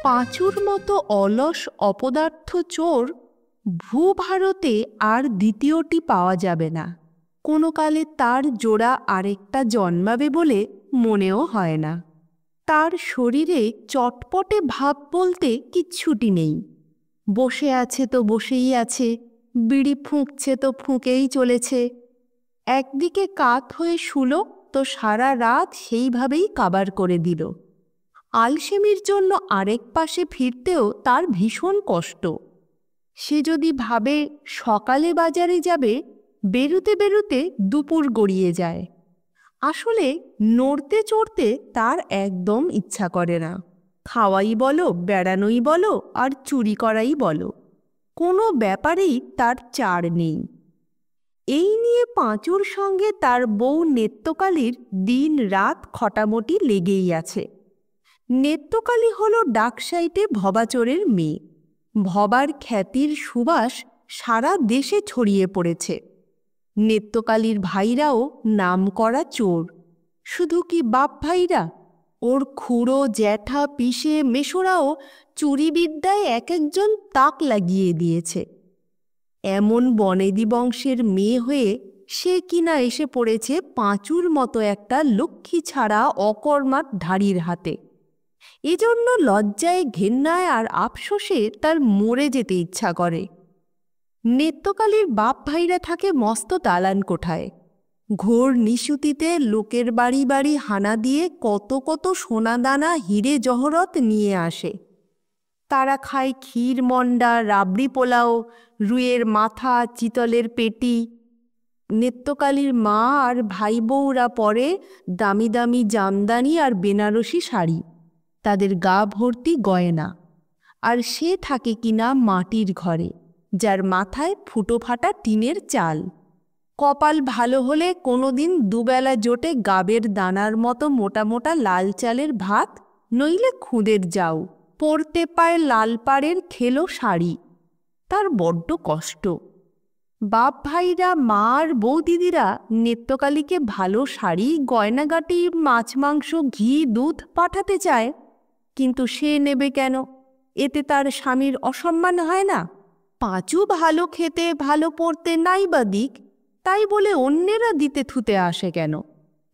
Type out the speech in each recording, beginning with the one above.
পাঁচুর মতো অলস অপদার্থ চোর ভূভারতে আর দ্বিতীয়টি পাওয়া যাবে না। কোনো কালে তার জোড়া আরেকটা জন্মাবে বলে মনেও হয় না। তার শরীরে চটপটে ভাব বলতে কিচ্ছুটি নেই। বসে আছে তো বসেই আছে, বিড়ি ফুঁকছে তো ফুঁকেই চলেছে। একদিকে কাত হয়ে শুলো তো সারা রাত সেইভাবেই কাবার করে দিল। আলসেমির জন্য আরেক পাশে ফিরতেও তার ভীষণ কষ্ট। সে যদি ভাবে সকালে বাজারে যাবে, বেরুতে বেরুতে দুপুর গড়িয়ে যায়। আসলে নড়তে চড়তে তার একদম ইচ্ছা করে না। খাওয়াই বলো, বেড়ানোই বলো, আর চুরি করাই বলো, কোনো ব্যাপারেই তার চার নেই। এই নিয়ে পাঁচুর সঙ্গে তার বউ নেত্যকালীর দিন রাত খটামটি লেগেই আছে। নেত্যকালী হল ডাকসাইটে ভবাচোরের মেয়ে। ভবার খ্যাতির সুবাস সারা দেশে ছড়িয়ে পড়েছে। নেত্যকালীর ভাইরাও নামকরা চোর। শুধু কি বাপ ভাইরা, ওর খুড়ো জ্যাঠা পিসে মেশোরাও চুরিবিদ্যায় এক একজন তাক লাগিয়ে দিয়েছে। এমন বনেদি বংশের মেয়ে হয়ে সে কিনা এসে পড়েছে পাঁচুর মতো একটা লক্ষ্মী ছাড়া অকর্মার ধাড়ির হাতে। এজন্য লজ্জায়, ঘেন্নায় আর আফসোসে তার মরে যেতে ইচ্ছা করে। নেত্যকালীর বাপ ভাইরা থাকে মস্ত দালান কোঠায়। ঘোর নিশুতিতে লোকের বাড়ি বাড়ি হানা দিয়ে কত কত সোনাদানা হিরে জহরত নিয়ে আসে। তারা খায় ক্ষীর মন্ডা, রাবড়ি পোলাও, রুইয়ের মাথা, চিতলের পেটি। নেত্যকালীর মা আর ভাই বউরা পরে দামি দামি জামদানি আর বেনারসি শাড়ি, তাদের গা ভর্তি গয়না। আর সে থাকে কিনা মাটির ঘরে, যার মাথায় ফুটো ফাটা টিনের চাল। কপাল ভালো হলে কোনোদিন দুবেলা জোটে গাবের দানার মতো মোটা মোটা লাল চালের ভাত, নইলে খুদের যাও। পরতে পায় লাল পাড়ের খেলো শাড়ি। তার বড্ড কষ্ট। বাপ ভাইরা, মা আর বৌদিদিরা নেত্যকালীকে ভালো শাড়ি, গয়নাগাটি, মাছ মাংস, ঘি, দুধ পাঠাতে চায়, কিন্তু সে নেবে কেন? এতে তার স্বামীর অসম্মান হয় না? পাঁচু ভালো খেতে, ভালো পড়তে নাই বা দিক, তাই বলে অন্যেরা দিতে থুতে আসে কেন?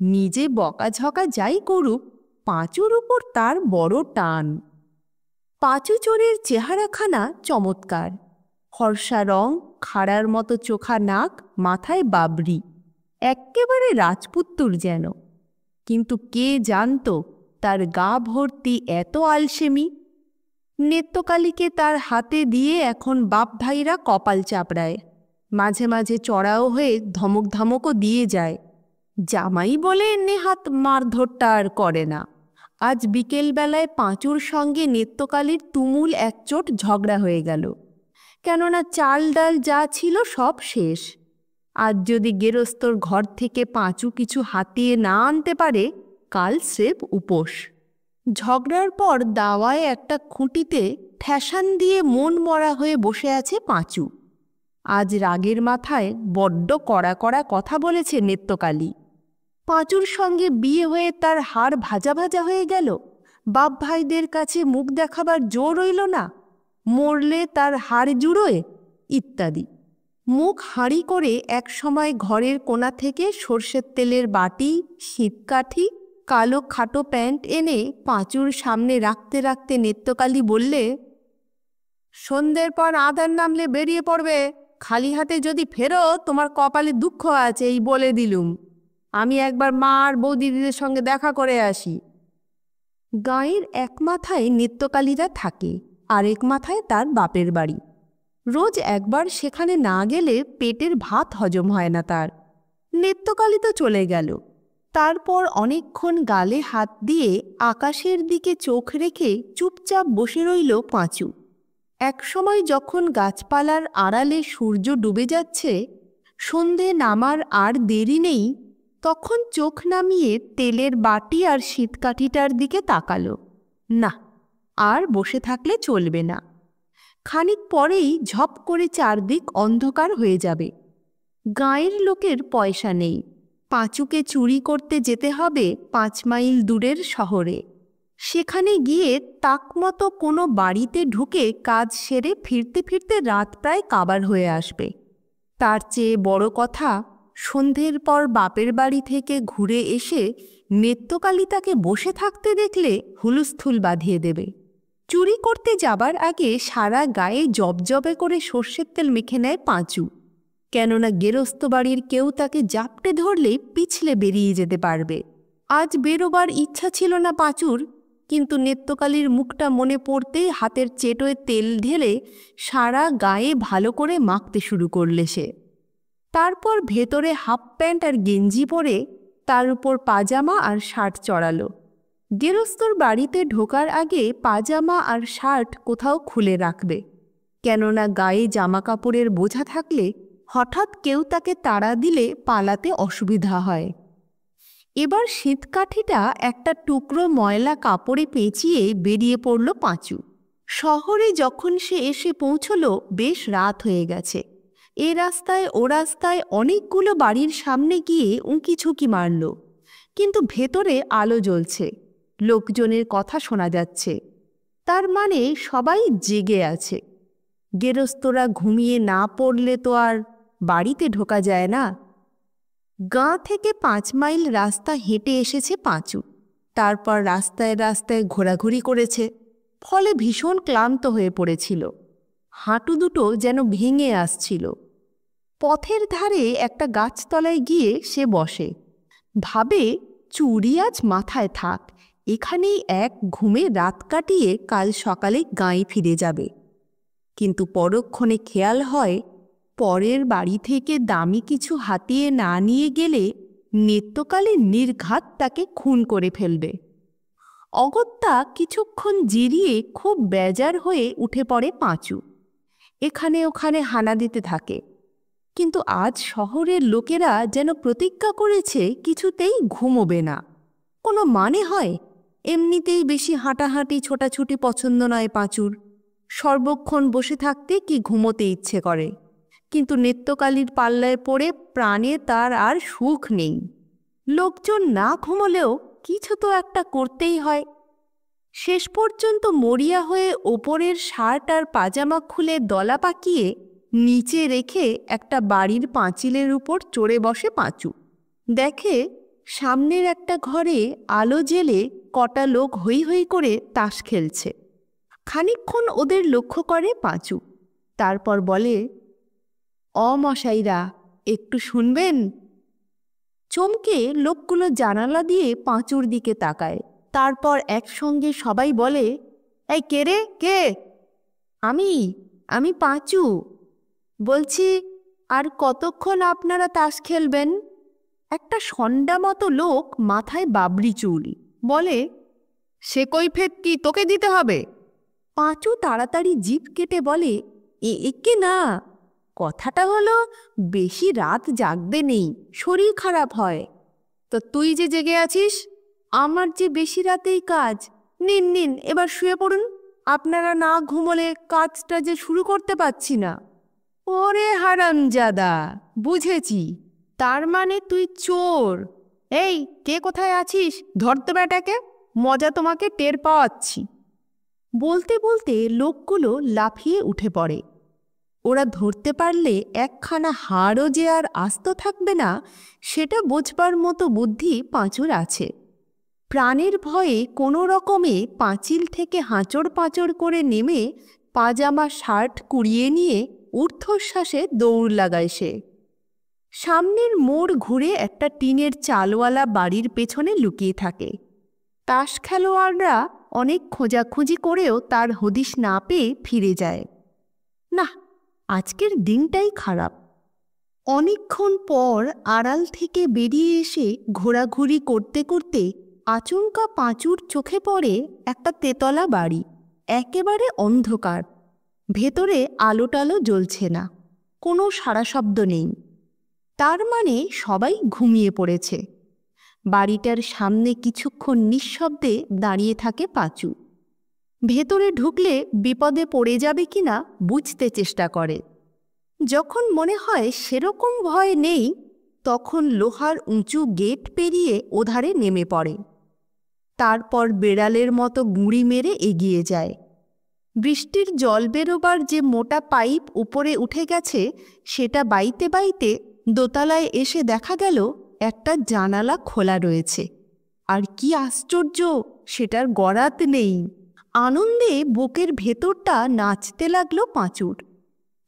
নিজে বকাঝকা যাই করুক, পাঁচুর উপর তার বড় টান। পাঁচু চোরের চেহারাখানা চমৎকার। ফর্সা রং, খাড়ার মতো চোখা নাক, মাথায় বাবরি, এক্কেবারে রাজপুত্তুর যেন। কিন্তু কে জানত তার গা ভর্তি এত আলসেমি? নেত্যকালীকে তার হাতে দিয়ে এখন বাপ ভাইরা কপাল চাপড়ায়, মাঝে মাঝে চড়াও হয়ে ধমক ধমকও দিয়ে যায়। জামাই বলে নেহাত মারধরটা আর করে না। আজ বিকেলবেলায় পাঁচুর সঙ্গে নেত্যকালীর তুমুল একচোট ঝগড়া হয়ে গেল। কেননা চাল ডাল যা ছিল সব শেষ। আজ যদি গেরস্তর ঘর থেকে পাঁচু কিছু হাতিয়ে না আনতে পারে, কাল স্রেফ উপোস। ঝগড়ার পর দাওয়ায় একটা খুঁটিতে ঠ্যাসান দিয়ে মন মরা হয়ে বসে আছে পাঁচু। আজ রাগের মাথায় বড্ড কড়া কড়া কথা বলেছে নেত্যকালী। পাঁচুর সঙ্গে বিয়ে হয়ে তার হাড় ভাজা ভাজা হয়ে গেল। বাপ ভাইদের কাছে মুখ দেখাবার জো রইল না, মরলে তার হাড় জুড়োয়, ইত্যাদি। মুখ হাঁড়ি করে একসময় ঘরের কোণা থেকে সর্ষের তেলের বাটি, শীতকাঠি, কালো খাটো প্যান্ট এনে পাঁচুর সামনে রাখতে রাখতে নেত্যকালী বললে, সন্ধ্যের পর আধার নামলে বেরিয়ে পড়বে। খালি হাতে যদি ফেরো, তোমার কপালে দুঃখ আছে, এই বলে দিলুম। আমি একবার মা আর বৌদিদিদের সঙ্গে দেখা করে আসি। গাঁয়ের এক মাথায় নেত্যকালীরা থাকে, আরেক মাথায় তার বাপের বাড়ি। রোজ একবার সেখানে না গেলে পেটের ভাত হজম হয় না তার। নেত্যকালী তো চলে গেল। তারপর অনেকক্ষণ গালে হাত দিয়ে আকাশের দিকে চোখ রেখে চুপচাপ বসে রইল পাঁচু। একসময় যখন গাছপালার আড়ালে সূর্য ডুবে যাচ্ছে, সন্ধে নামার আর দেরি নেই, তখন চোখ নামিয়ে তেলের বাটি আর শীতকাঠিটার দিকে তাকালো। না, আর বসে থাকলে চলবে না। খানিক পরেই ঝপ করে চারদিক অন্ধকার হয়ে যাবে। গাঁয়ের লোকের পয়সা নেই। পাঁচুকে চুরি করতে যেতে হবে 5 মাইল দূরের শহরে। সেখানে গিয়ে তাকমতো কোনো বাড়িতে ঢুকে কাজ সেরে ফিরতে ফিরতে রাত প্রায় কাবার হয়ে আসবে। তার চেয়ে বড় কথা, সন্ধ্যের পর বাপের বাড়ি থেকে ঘুরে এসে নেত্যকালী তাকে বসে থাকতে দেখলে হুলস্থুল বাঁধিয়ে দেবে। চুরি করতে যাবার আগে সারা গায়ে জবজবে করে সর্ষের তেল মেখে নেয় পাঁচু, কেননা গেরস্ত বাড়ির কেউ তাকে জাপটে ধরলে পিছলে বেরিয়ে যেতে পারবে। আজ বেরোবার ইচ্ছা ছিল না পাঁচুর, কিন্তু নেত্যকালীর মুখটা মনে পড়তেই হাতের চেটোয় তেল ঢেলে সারা গায়ে ভালো করে মাখতে শুরু করলে সে। তারপর ভেতরে হাফ প্যান্ট আর গেঞ্জি পরে তার উপর পাজামা আর শার্ট চড়ালো। গেরস্তর বাড়িতে ঢোকার আগে পাজামা আর শার্ট কোথাও খুলে রাখবে, কেননা গায়ে জামা কাপড়ের বোঝা থাকলে হঠাৎ কেউ তাকে তাড়া দিলে পালাতে অসুবিধা হয়। এবার শীতকাঠিটা একটা টুকরো ময়লা কাপড়ে পেঁচিয়ে বেরিয়ে পড়ল পাঁচু। শহরে যখন সে এসে পৌঁছল বেশ রাত হয়ে গেছে। এ রাস্তায় ও রাস্তায় অনেকগুলো বাড়ির সামনে গিয়ে উঁকি ঝুঁকি মারল, কিন্তু ভেতরে আলো জ্বলছে, লোকজনের কথা শোনা যাচ্ছে, তার মানে সবাই জেগে আছে। গেরস্তরা ঘুমিয়ে না পড়লে তো আর বাড়িতে ঢোকা যায় না। গাঁ থেকে 5 মাইল রাস্তা হেঁটে এসেছে পাঁচু। তারপর রাস্তায় রাস্তায় ঘোরাঘুরি করেছে, ফলে ভীষণ ক্লান্ত হয়ে পড়েছিল। হাঁটু দুটো যেন ভেঙে আসছিল। পথের ধারে একটা গাছতলায় গিয়ে সে বসে, ভাবে চুরি আজ মাথায় থাক, এখানেই এক ঘুমে রাত কাটিয়ে কাল সকালে গাঁয়ে ফিরে যাবে। কিন্তু পরক্ষণে খেয়াল হয় পরের বাড়ি থেকে দামি কিছু হাতিয়ে না নিয়ে গেলে নেত্যকালে নির্ঘাত তাকে খুন করে ফেলবে। অগত্যা কিছুক্ষণ জিরিয়ে খুব বেজার হয়ে উঠে পড়ে পাঁচু। এখানে ওখানে হানা দিতে থাকে, কিন্তু আজ শহরের লোকেরা যেন প্রতিজ্ঞা করেছে কিছুতেই ঘুমোবে না। কোনো মানে হয়? এমনিতেই বেশি হাঁটাহাঁটি ছোটাছুটি পছন্দ নয় পাঁচুর। সর্বক্ষণ বসে থাকতে কি ঘুমোতে ইচ্ছে করে, কিন্তু নেত্যকালীর পাল্লায় পড়ে প্রাণে তার আর সুখ নেই। লোকজন না ঘুমোলেও কিছু তো একটা করতেই হয়। শেষ পর্যন্ত মরিয়া হয়ে ওপরের শার্ট আর পাজামা খুলে দলা পাকিয়ে নিচে রেখে একটা বাড়ির পাঁচিলের উপর চড়ে বসে পাঁচু। দেখে সামনের একটা ঘরে আলো জেলে কটা লোক হৈ হৈ করে তাস খেলছে। খানিকক্ষণ ওদের লক্ষ্য করে পাঁচু, তারপর বলে, মশাইরা একটু শুনবেন? চমকে লোকগুলো জানালা দিয়ে পাঁচুর দিকে তাকায়। তারপর একসঙ্গে সবাই বলে, এই কে রে, কে? আমি পাঁচু বলছি, আর কতক্ষণ আপনারা তাস খেলবেন? একটা সন্ডা মতো লোক, মাথায় বাবরি চুল, বলে, সে কৈফিয়ত কি তোকে দিতে হবে? পাঁচু তাড়াতাড়ি জিভ কেটে বলে, একে না, কথাটা হলো বেশি রাত জাগবে নেই, শরীর খারাপ হয়। তো তুই যে জেগে আছিস? আমার যে বেশি রাতেই কাজ। নিন নিন, এবার শুয়ে পড়ুন, আপনারা না ঘুমোলে কাজটা যে শুরু করতে পারছি না। ওরে হারামজাদা, বুঝেছি, তার মানে তুই চোর। এই, কে কোথায় আছিস? ধরতে বেটাকে, মজা তোমাকে টের পাওয়াচ্ছি। বলতে বলতে লোকগুলো লাফিয়ে উঠে পড়ে। ওরা ধরতে পারলে একখানা হাড়ও যে আর আস্ত থাকবে না, সেটা বোঝবার মতো বুদ্ধি পাঁচুর আছে। প্রাণের ভয়ে কোনো রকমে পাঁচিল থেকে হাঁচড় পাঁচড় করে নেমে পাজামা শার্ট কুড়িয়ে নিয়ে ঊর্ধ্বশ্বাসে দৌড় লাগায় সে। সামনের মোড় ঘুরে একটা টিনের চালওয়ালা বাড়ির পেছনে লুকিয়ে থাকে। তাস খেলোয়াড়রা অনেক খোঁজাখুঁজি করেও তার হদিশ না পেয়ে ফিরে যায়। না, আজকের দিনটাই খারাপ। অনেকক্ষণ পর আড়াল থেকে বেরিয়ে এসে ঘোরাঘুরি করতে করতে আচমকা পাঁচুর চোখে পড়ে একটা তেতলা বাড়ি, একেবারে অন্ধকার। ভেতরে আলো টালো জ্বলছে না, কোনো সাড়া শব্দ নেই। তার মানে সবাই ঘুমিয়ে পড়েছে। বাড়িটার সামনে কিছুক্ষণ নিঃশব্দে দাঁড়িয়ে থাকে পাঁচু। ভেতরে ঢুকলে বিপদে পড়ে যাবে কিনা বুঝতে চেষ্টা করে। যখন মনে হয় সেরকম ভয় নেই, তখন লোহার উঁচু গেট পেরিয়ে ওধারে নেমে পড়ে। তারপর বেড়ালের মতো গুঁড়ি মেরে এগিয়ে যায়। বৃষ্টির জল বেরোবার যে মোটা পাইপ উপরে উঠে গেছে সেটা বাইতে বাইতে দোতলায় এসে দেখা গেল একটা জানালা খোলা রয়েছে। আর কি আশ্চর্য, সেটার গরাত নেই। আনন্দে বুকের ভেতরটা নাচতে লাগলো পাঁচুর।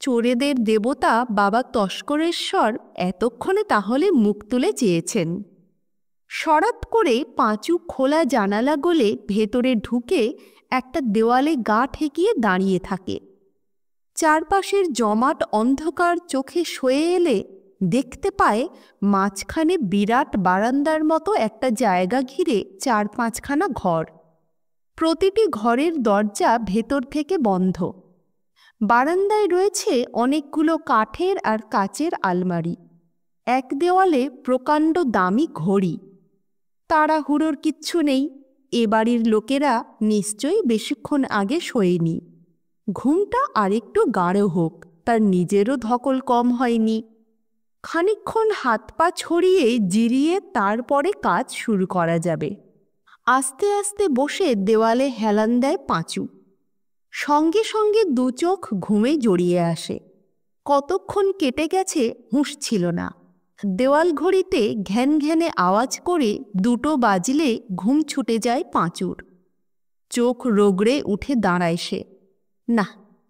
চোরেদের দেবতা বাবা তস্করেশ্বর এতক্ষণে তাহলে মুখ তুলে চেয়েছেন। সরাত করে পাঁচু খোলা জানালা গলে ভেতরে ঢুকে একটা দেওয়ালে গা ঠেকিয়ে দাঁড়িয়ে থাকে। চারপাশের জমাট অন্ধকার চোখে সয়ে এলে দেখতে পায় মাঝখানে বিরাট বারান্দার মতো একটা জায়গা ঘিরে 4-5খানা ঘর। প্রতিটি ঘরের দরজা ভেতর থেকে বন্ধ। বারান্দায় রয়েছে অনেকগুলো কাঠের আর কাচের আলমারি। এক দেওয়ালে প্রকাণ্ড দামি ঘড়ি। তাড়াহুড়োর কিচ্ছু নেই, এ বাড়ির লোকেরা নিশ্চয়ই বেশিক্ষণ আগে শোয়নি। ঘুমটা আরেকটু গাঢ় হোক, তার নিজেরও ধকল কম হয়নি। খানিকক্ষণ হাত পা ছড়িয়ে জিরিয়ে তারপরে কাজ শুরু করা যাবে। আস্তে আস্তে বসে দেওয়ালে হেলান দেয় পাঁচু। সঙ্গে সঙ্গে দু চোখ ঘুমে জড়িয়ে আসে। কতক্ষণ কেটে গেছে হুঁশ ছিল না। দেওয়াল ঘড়িতে ঘ্যান ঘ্যানে আওয়াজ করে 2টো বাজলে ঘুম ছুটে যায় পাঁচুর। চোখ রগড়ে উঠে দাঁড়ায় সে। না,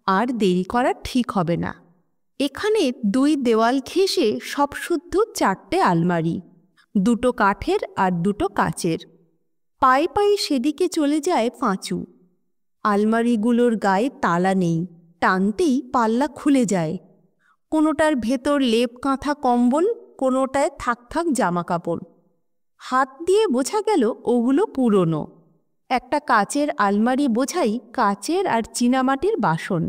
আর দেরি করা ঠিক হবে না। এখানে 2 দেওয়াল ঘেঁষে সব শুদ্ধ 4টে আলমারি, 2টো কাঠের আর 2টো কাচের। পায়ে পায়ে সেদিকে চলে যায় পাঁচু। আলমারিগুলোর গায়ে তালা নেই, টানতেই পাল্লা খুলে যায়। কোনোটার ভেতর লেপ কাঁথা কম্বল, কোনোটায় থাক থাক জামা কাপড়। হাত দিয়ে বোঝা গেল ওগুলো পুরনো। একটা কাচের আলমারি বোঝাই কাচের আর চীনামাটির বাসন।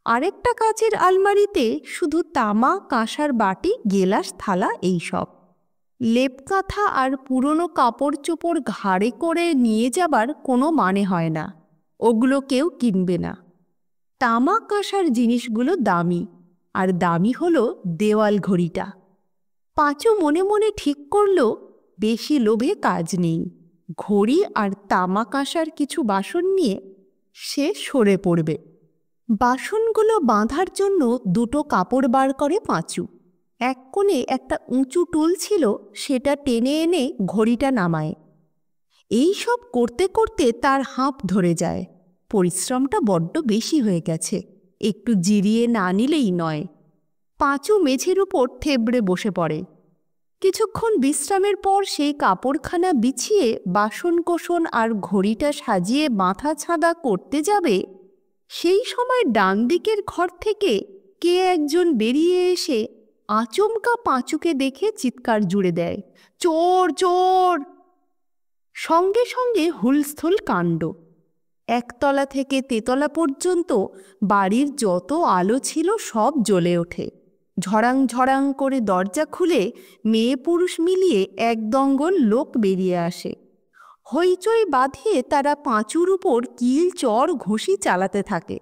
আরেকটা কাচের আলমারিতে শুধু তামা, কাঁসার বাটি, গেলাস, থালা এইসব। লেপ কাঁথা আর পুরনো কাপড় চোপড় ঘাড়ে করে নিয়ে যাবার কোনো মানে হয় না, ওগুলো কেউ কিনবে না। তামা কাঁসার জিনিসগুলো দামি, আর দামি হলো দেওয়াল ঘড়িটা। পাঁচু মনে মনে ঠিক করল বেশি লোভে কাজ নেই। ঘড়ি আর তামা কাঁসার কিছু বাসন নিয়ে সে সরে পড়বে। বাসনগুলো বাঁধার জন্য 2টো কাপড় বার করে পাঁচু। এক কোণে একটা উঁচু টুল ছিল, সেটা টেনে এনে ঘড়িটা নামায়। এই সব করতে করতে তার হাঁপ ধরে যায়। পরিশ্রমটা বড্ড বেশি হয়ে গেছে, একটু জিরিয়ে না নিলেই নয়। পাঁচু মেঝের উপর থেবড়ে বসে পড়ে। কিছুক্ষণ বিশ্রামের পর সেই কাপড়খানা বিছিয়ে বাসনকোসন আর ঘড়িটা সাজিয়ে মাথা ছাঁদা করতে যাবে, সেই সময় ডান দিকের ঘর থেকে কে একজন বেরিয়ে এসে আচমকা পাঁচুকে দেখে চিৎকার জুড়ে দেয়, চোর চোর! সঙ্গে সঙ্গে হুলস্থুল কাণ্ড। একতলা থেকে তেতলা পর্যন্ত বাড়ির যত আলো ছিল সব জ্বলে ওঠে। ঝড়াং ঝড়াং করে দরজা খুলে মেয়ে পুরুষ মিলিয়ে এক দঙ্গল লোক বেরিয়ে আসে। হইচই বাঁধিয়ে তারা পাঁচুর উপর কিল চর ঘুষি চালাতে থাকে।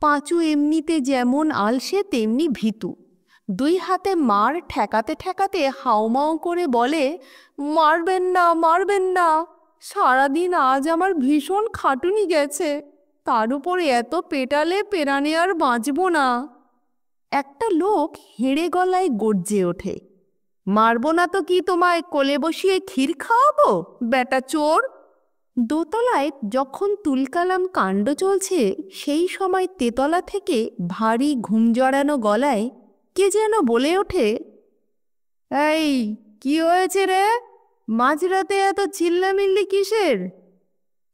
পাঁচু এমনিতে যেমন আলসে তেমনি ভীতু। 2 হাতে মার ঠেকাতে ঠেকাতে হাউমাউ করে বলে, মারবেন না, মারবেন না, সারাদিন আজ আমার ভীষণ খাটুনি গেছে, তার উপর এত পেটালে পেরানে আর বাঁচব না। একটা লোক হেঁড়ে গলায় গর্জে ওঠে, মারবো না তো কি তোমায় কোলে বসিয়ে ক্ষীর খাওয়াবো, বেটা চোর! দোতলায় যখন তুলকালাম কাণ্ড চলছে, সেই সময় তেতলা থেকে ভারী ঘুম জড়ানো গলায় কে যেন বলে ওঠে, এই কি হয়েছে রে, মাঝরাতে এত চিল্লামিল্লি কিসের?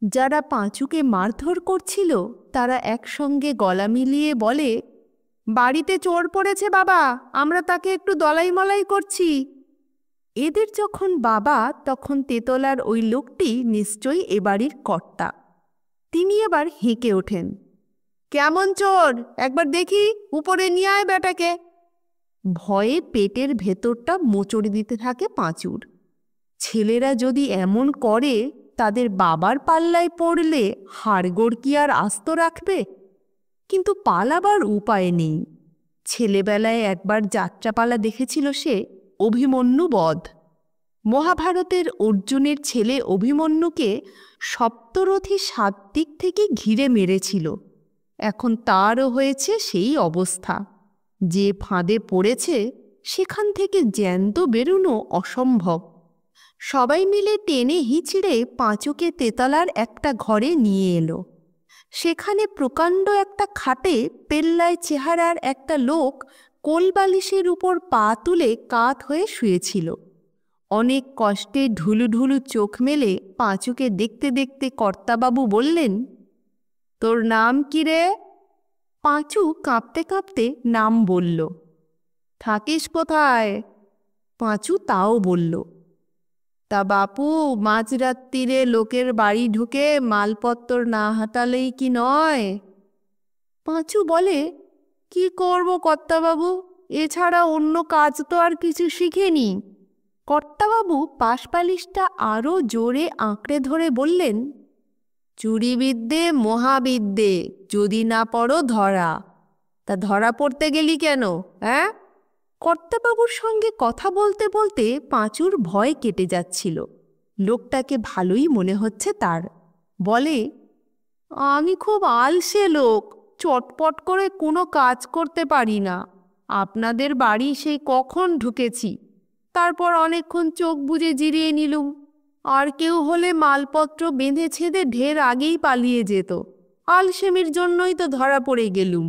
যারা পাঁচুকে মারধর করছিল তারা একসঙ্গে গলা মিলিয়ে বলে, বাড়িতে চোর পড়েছে বাবা, আমরা তাকে একটু দলাই মলাই করছি। এদের যখন বাবা, তখন তেতলার ওই লোকটি নিশ্চয়ই এ বাড়ির কর্তা। তিনি এবার হেঁকে ওঠেন, কেমন চোর, একবার দেখি, উপরে নিয়ে আয় বেটাকে। ভয়ে পেটের ভেতরটা মোচড় দিতে থাকে পাঁচুর। ছেলেরা যদি এমন করে, তাদের বাবার পাল্লায় পড়লে হাড়গোড় কি আর আস্ত রাখবে? কিন্তু পালাবার উপায় নেই। ছেলেবেলায় একবার যাত্রাপালা দেখেছিল সে, অভিমন্যু বধ। মহাভারতের অর্জুনের ছেলে অভিমন্যুকে সপ্তরথী 7 দিক থেকে ঘিরে মেরেছিল। এখন তারও হয়েছে সেই অবস্থা। যে ফাঁদে পড়েছে সেখান থেকে জ্যান্ত বেরোনো অসম্ভব। সবাই মিলে টেনে হিঁচড়ে পাঁচুকে তেতলার একটা ঘরে নিয়ে এলো। সেখানে প্রকাণ্ড একটা খাটে পেল্লায় চেহারার একটা লোক কোলবালিশের উপর পা তুলে কাত হয়ে শুয়েছিল। অনেক কষ্টে ঢুলু ঢুলু চোখ মেলে পাঁচুকে দেখতে দেখতে কর্তাবাবু বললেন, তোর নাম কি রে? পাঁচু কাঁপতে কাঁপতে নাম বলল। থাকিস কোথায়? পাঁচু তাও বলল। তা বাপু, মাঝরাত্রিরে লোকের বাড়ি ঢুকে মালপত্তর না হাতালেই কি নয়? পাঁচু বলে, কি করব কর্তাবাবু, এছাড়া অন্য কাজ তো আর কিছু শিখিনি। কর্তাবাবু পাশপালিশটা আরও জোরে আঁকড়ে ধরে বললেন, চুরিবিদ্যে মহাবিদ্যে, যদি না পড়ো ধরা। তা ধরা পড়তে গেলি কেন, হ্যাঁ? কর্তাবাবুর সঙ্গে কথা বলতে বলতে পাঁচুর ভয় কেটে যাচ্ছিল। লোকটাকে ভালোই মনে হচ্ছে তার। বলে, আমি খুব আলসে লোক, চটপট করে কোনো কাজ করতে পারি না। আপনাদের বাড়ি সেই কখন ঢুকেছি, তারপর অনেকক্ষণ চোখ বুজে জিরিয়ে নিলুম। আর কেউ হলে মালপত্র বেঁধে ছেদে ঢের আগেই পালিয়ে যেত। আলসেমির জন্যই তো ধরা পড়ে গেলুম।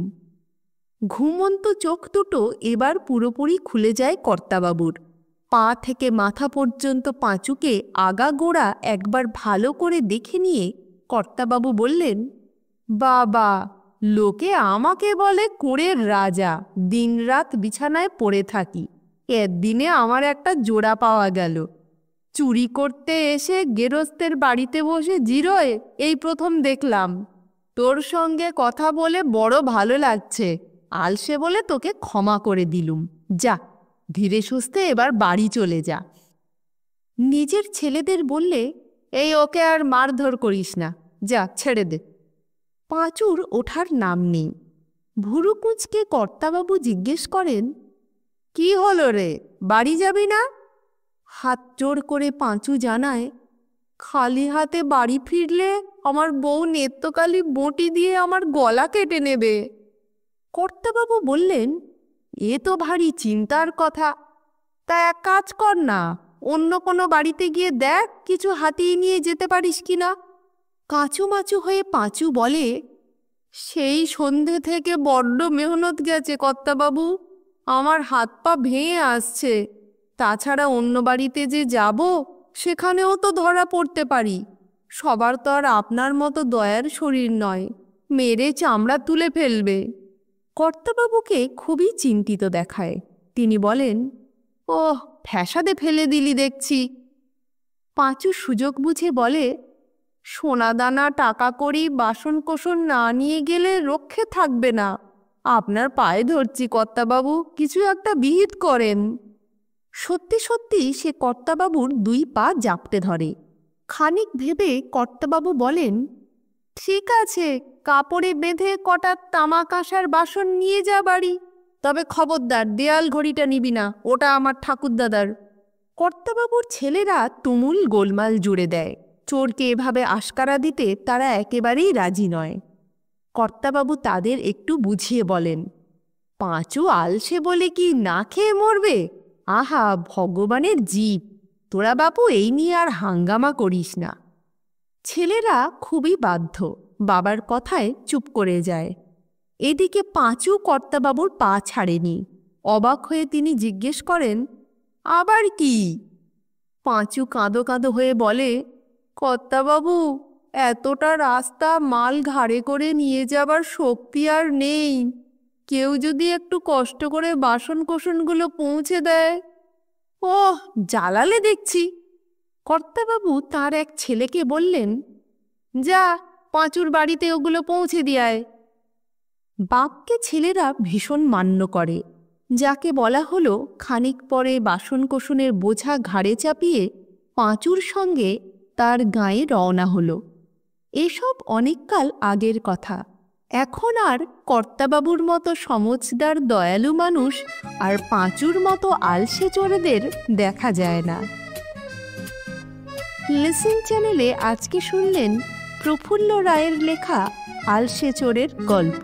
ঘুমন্ত চোখ দুটো এবার পুরোপুরি খুলে যায় কর্তাবাবুর। পা থেকে মাথা পর্যন্ত পাঁচুকে আগাগোড়া একবার ভালো করে দেখে নিয়ে কর্তাবাবু বললেন, বাবা, লোকে আমাকে বলে কোড়ের রাজা, দিনরাত বিছানায় পড়ে থাকি। একদিনে আমার একটা জোড়া পাওয়া গেল। চুরি করতে এসে গেরস্তের বাড়িতে বসে জিরোয় এই প্রথম দেখলাম। তোর সঙ্গে কথা বলে বড় ভালো লাগছে। আলসে বলে তোকে ক্ষমা করে দিলুম। যা, ধীরে সুস্থে এবার বাড়ি চলে যা। নিজের ছেলেদের বললে, এই ওকে আর মারধর করিস না, যা ছেড়ে দে। পাঁচুর ওঠার নাম নেই। ভুরু কুঁচকে কর্তাবাবু জিজ্ঞেস করেন, কি হলো রে, বাড়ি যাবি না? হাত জোড় করে পাঁচু জানায়, খালি হাতে বাড়ি ফিরলে আমার বউ নেত্রকালী বঁটি দিয়ে আমার গলা কেটে নেবে। কর্তাবাবু বললেন, এ তো ভারী চিন্তার কথা। তা এক কাজ কর না, অন্য কোনো বাড়িতে গিয়ে দেখ কিছু হাতিয়ে নিয়ে যেতে পারিস কিনা। কাঁচুমাচু হয়ে পাঁচু বলে, সেই সন্ধে থেকে বড্ড মেহনত গেছে কর্তাবাবু, আমার হাত পা ভেঙে আসছে। তাছাড়া অন্য বাড়িতে যে যাব সেখানেও তো ধরা পড়তে পারি। সবার তো আর আপনার মতো দয়ার শরীর নয়, মেরে চামড়া তুলে ফেলবে। কর্তাবাবুকে খুবই চিন্তিত দেখায়। তিনি বলেন, ওহ, ফ্যাসাদে ফেলে দিলি দেখছি। পাঁচু সুযোগ বুঝে বলে, সোনাদানা টাকা করি বাসনকোসন না নিয়ে গেলে রক্ষে থাকবে না। আপনার পায়ে ধরছি কর্তাবাবু, কিছু একটা বিহিত করেন। সত্যি সত্যি সে কর্তাবাবুর 2 পা জাপটে ধরে। খানিক ভেবে কর্তাবাবু বলেন, ঠিক আছে, কাপড়ে বেঁধে কটা তামা কাঁসার বাসন নিয়ে যা বাড়ি। তবে খবরদার দেয়াল ঘড়িটা নিবি না, ওটা আমার ঠাকুরদাদার। কর্তাবাবুর ছেলেরা তুমুল গোলমাল জুড়ে দেয়। চোরকে এভাবে আশকারা দিতে তারা একেবারেই রাজি নয়। কর্তাবাবু তাদের একটু বুঝিয়ে বলেন, পাঁচু আলসে বলে কি না খেয়ে মরবে? আহা, ভগবানের জীব, তোরা বাপু এই নিয়ে আর হাঙ্গামা করিস না। ছেলেরা খুবই বাধ্য, বাবার কথায় চুপ করে যায়। এদিকে পাঁচু কর্তাবাবুর পা ছাড়েনি। অবাক হয়ে তিনি জিজ্ঞেস করেন, আবার কি? পাঁচু কাঁদো কাঁদো হয়ে বলে, কর্তাবাবু, এতটা রাস্তা মাল ঘাড়ে করে নিয়ে যাবার শক্তি আর নেই। কেউ যদি একটু কষ্ট করে বাসনকোসনগুলো পৌঁছে দেয়। ওহ, জ্বালালে দেখছি। কর্তাবাবু তার এক ছেলেকে বললেন, যা, পাঁচুর বাড়িতে ওগুলো পৌঁছে দিয়ায়। বাপকে ছেলেরা ভীষণ মান্য করে। যাকে বলা হলো, খানিক পরে বাসনকোসনের বোঝা ঘাড়ে চাপিয়ে পাঁচুর সঙ্গে তার গায়ে রওনা হলো। এসব অনেককাল আগের কথা। এখন আর কর্তাবাবুর মতো সমজদার দয়ালু মানুষ আর পাঁচুর মতো আলসে চোরেদের দেখা যায় না। লিসেন চ্যানেলে আজকে শুনলেন প্রফুল্ল রায়ের লেখা আলসে চোরের গল্প।